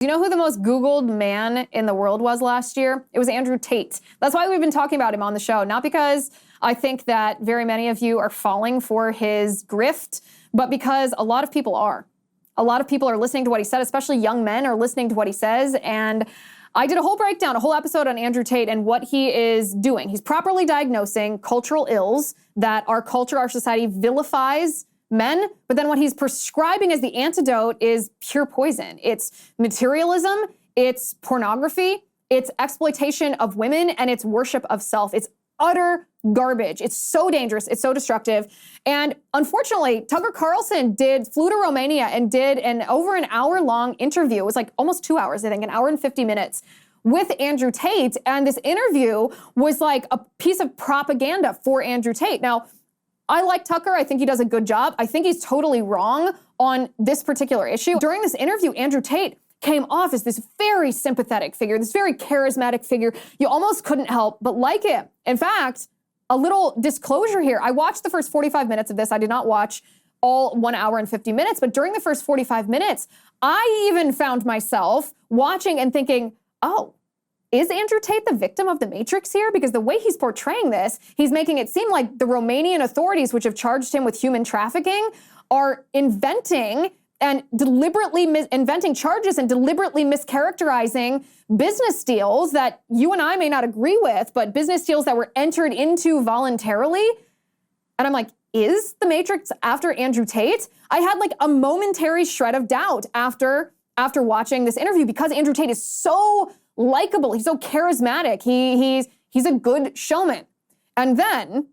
You know who the most Googled man in the world was last year? It was Andrew Tate. That's why we've been talking about him on the show. Not because I think that very many of you are falling for his grift, but because a lot of people are. A lot of people are listening to what he said, especially young men are listening to what he says. And I did a whole breakdown, a whole episode on Andrew Tate and what he is doing. He's properly diagnosing cultural ills that our culture, our society vilifies men, but then what he's prescribing as the antidote is pure poison. It's materialism, it's pornography, it's exploitation of women, and it's worship of self. It's utter garbage. It's so dangerous. It's so destructive. And unfortunately, Tucker Carlson flew to Romania and did an over an hour-long interview. It was like almost 2 hours, I think, an hour and 50 minutes with Andrew Tate. And this interview was like a piece of propaganda for Andrew Tate. Now, I like Tucker. I think he does a good job. I think he's totally wrong on this particular issue. During this interview, Andrew Tate came off as this very sympathetic figure, this very charismatic figure. You almost couldn't help but like him. In fact, a little disclosure here. I watched the first 45 minutes of this. I did not watch all 1 hour and 50 minutes, but during the first 45 minutes, I even found myself watching and thinking, oh, is Andrew Tate the victim of the Matrix here? Because the way he's portraying this, he's making it seem like the Romanian authorities, which have charged him with human trafficking, are inventing charges and deliberately mischaracterizing business deals that you and I may not agree with, but business deals that were entered into voluntarily. And I'm like, is the Matrix after Andrew Tate? I had like a momentary shred of doubt after watching this interview because Andrew Tate is so likable. He's so charismatic. He's a good showman. And then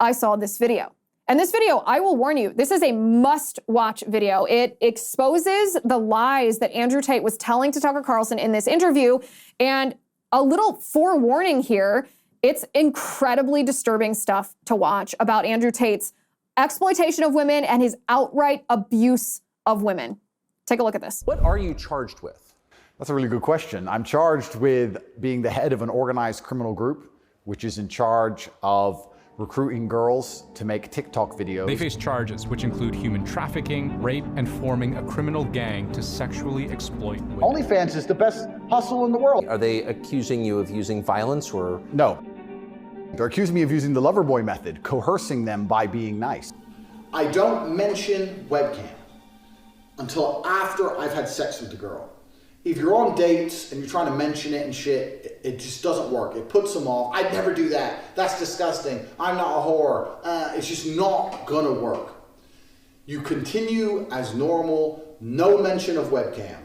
I saw this video. And this video, I will warn you, this is a must-watch video. It exposes the lies that Andrew Tate was telling to Tucker Carlson in this interview. And a little forewarning here, it's incredibly disturbing stuff to watch about Andrew Tate's exploitation of women and his outright abuse of women. Take a look at this. What are you charged with? That's a really good question. I'm charged with being the head of an organized criminal group, which is in charge of recruiting girls to make TikTok videos. They face charges which include human trafficking, rape, and forming a criminal gang to sexually exploit women. OnlyFans is the best hustle in the world. Are they accusing you of using violence or? No. They're accusing me of using the lover boy method, coercing them by being nice. I don't mention webcam until after I've had sex with the girl. If you're on dates and you're trying to mention it and shit, it just doesn't work. It puts them off. I'd never do that. That's disgusting. I'm not a whore. It's just not gonna work. You continue as normal, no mention of webcam.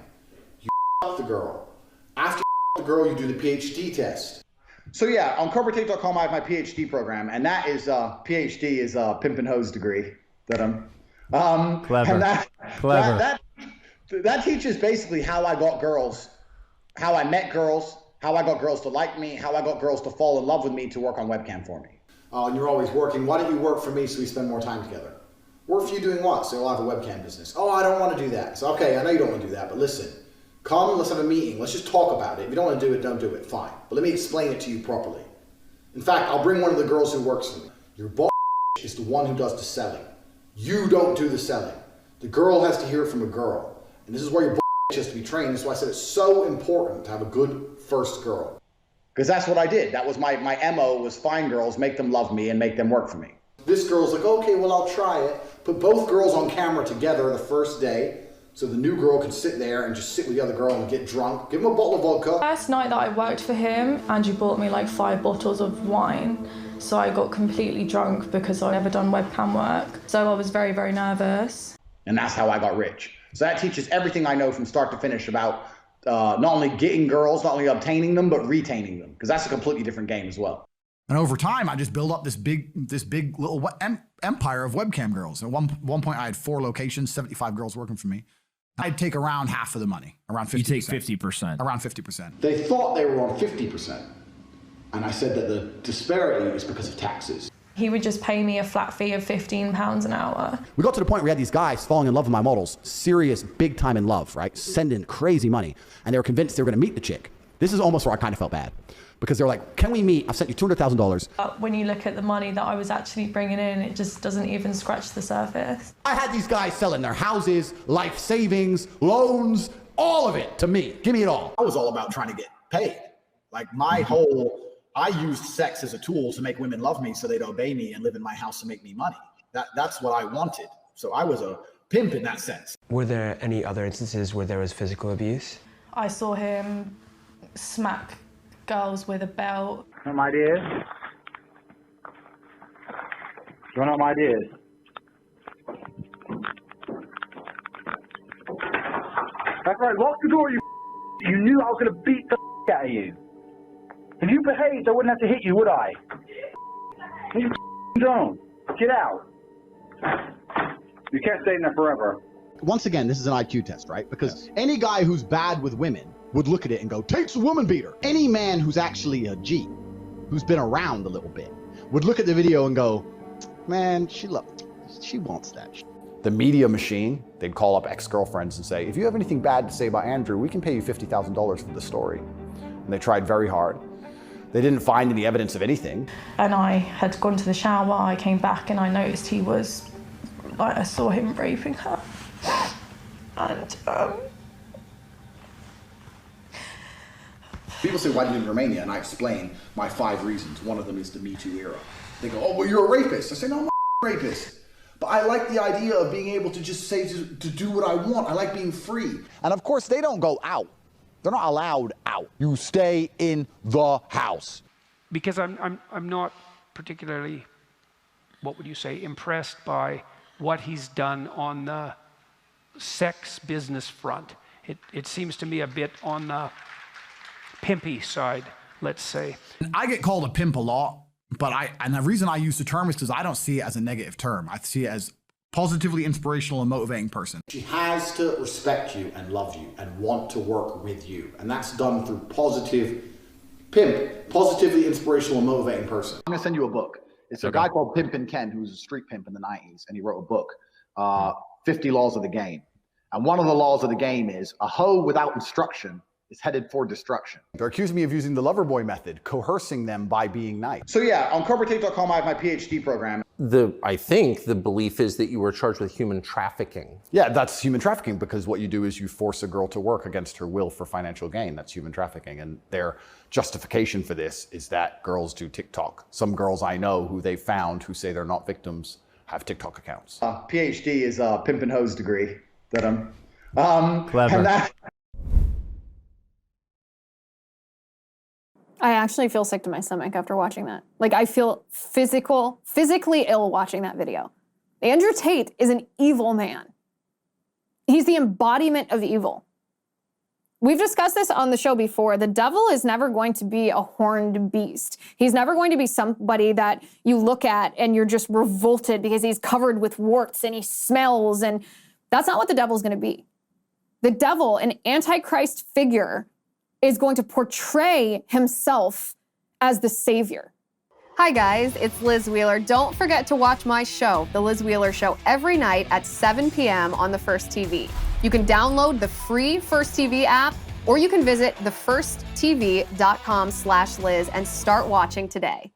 You f the girl. After you f the girl, you do the PhD test. So yeah, on CobraTate.com I have my PhD program, and that is, PhD is a pimp and hose degree that I'm, Clever. And Clever. That teaches basically how I got girls, how I met girls, how I got girls to like me, how I got girls to fall in love with me to work on webcam for me. Oh, and you're always working. Why don't you work for me so we spend more time together? Work for you doing what? So you'll have a webcam business. Oh, I don't want to do that. So, okay, I know you don't want to do that, but listen, come, let's have a meeting. Let's just talk about it. If you don't want to do it, don't do it. Fine. But let me explain it to you properly. In fact, I'll bring one of the girls who works for me. Your boss is the one who does the selling. You don't do the selling. The girl has to hear it from a girl. And this is where your has to be trained. That's why I said it's so important to have a good first girl. Because that's what I did. That was my MO, was find girls, make them love me, and make them work for me. This girl's like, okay, well, I'll try it. Put both girls on camera together the first day, so the new girl can sit there and just sit with the other girl and get drunk. Give him a bottle of vodka. First night that I worked for him, Andrew bought me like 5 bottles of wine. So I got completely drunk because I'd never done webcam work. So I was very, very nervous. And that's how I got rich. So that teaches everything I know from start to finish about not only getting girls, not only obtaining them, but retaining them, because that's a completely different game as well. And over time, I just built up this big little empire of webcam girls. At one point, I had 4 locations, 75 girls working for me. I'd take around half of the money, around 50%. You take 50%. Around 50%. They thought they were on 50%. And I said that the disparity is because of taxes. He would just pay me a flat fee of £15 an hour. We got to the point where we had these guys falling in love with my models, serious, big time in love, right? Sending crazy money. And they were convinced they were going to meet the chick. This is almost where I kind of felt bad. because they're like, can we meet? I've sent you $200,000. When you look at the money that I was actually bringing in, it just doesn't even scratch the surface. I had these guys selling their houses, life savings, loans, all of it to me. Give me it all. I was all about trying to get paid. Like I used sex as a tool to make women love me so they'd obey me and live in my house to make me money. That's what I wanted. So I was a pimp in that sense. Were there any other instances where there was physical abuse? I saw him smack girls with a belt. You know what my idea is? You wanna know what my idea is? That's right, lock the door, you knew I was gonna beat the out of you. If you behaved, I wouldn't have to hit you, would I? You don't. Get out. You can't stay in there forever. Once again, this is an IQ test, right? Because any guy who's bad with women would look at it and go, Tate's a woman beater. Any man who's actually a G, who's been around a little bit, would look at the video and go, man, she wants that shit. The media machine, they'd call up ex-girlfriends and say, if you have anything bad to say about Andrew, we can pay you $50,000 for the story. And they tried very hard. They didn't find any evidence of anything. And I had gone to the shower, I came back and I noticed he was, like, I saw him raping her. And, People say, why did you in Romania? And I explain my 5 reasons. One of them is the Me Too era. They go, oh, well, you're a rapist. I say, no, I'm not a rapist. But I like the idea of being able to just say, to do what I want. I like being free. And of course, they don't go out. They're not allowed out. You stay in the house. Because I'm not particularly, what would you say, impressed by what he's done on the sex business front. It seems to me a bit on the pimpy side, let's say. I get called a pimp a lot, but and the reason I use the term is because I don't see it as a negative term. I see it as positively inspirational and motivating person. She has to respect you and love you and want to work with you. And that's done through positively inspirational and motivating person. I'm gonna send you a book. It's a guy called Pimpin' Ken, who was a street pimp in the 90s, and he wrote a book, 50 Laws of the Game. And one of the laws of the game is a hoe without instruction is headed for destruction. They're accusing me of using the Loverboy method, coercing them by being nice. So yeah, on CobraTate.com, I have my PhD program. I think the belief is that you were charged with human trafficking. Yeah, that's human trafficking, because what you do is you force a girl to work against her will for financial gain. That's human trafficking. And their justification for this is that girls do TikTok. Some girls I know who they found who say they're not victims have TikTok accounts. PhD is a pimp and hose degree that I'm. Clever. And that, I actually feel sick to my stomach after watching that. Like, I feel physically ill watching that video. Andrew Tate is an evil man. He's the embodiment of evil. We've discussed this on the show before. The devil is never going to be a horned beast. He's never going to be somebody that you look at and you're just revolted because he's covered with warts and he smells, and that's not what the devil's gonna be. The devil, an antichrist figure, is going to portray himself as the savior. Hi guys, it's Liz Wheeler. Don't forget to watch my show, The Liz Wheeler Show, every night at 7 p.m. on the First TV. You can download the free First TV app, or you can visit thefirsttv.com/Liz and start watching today.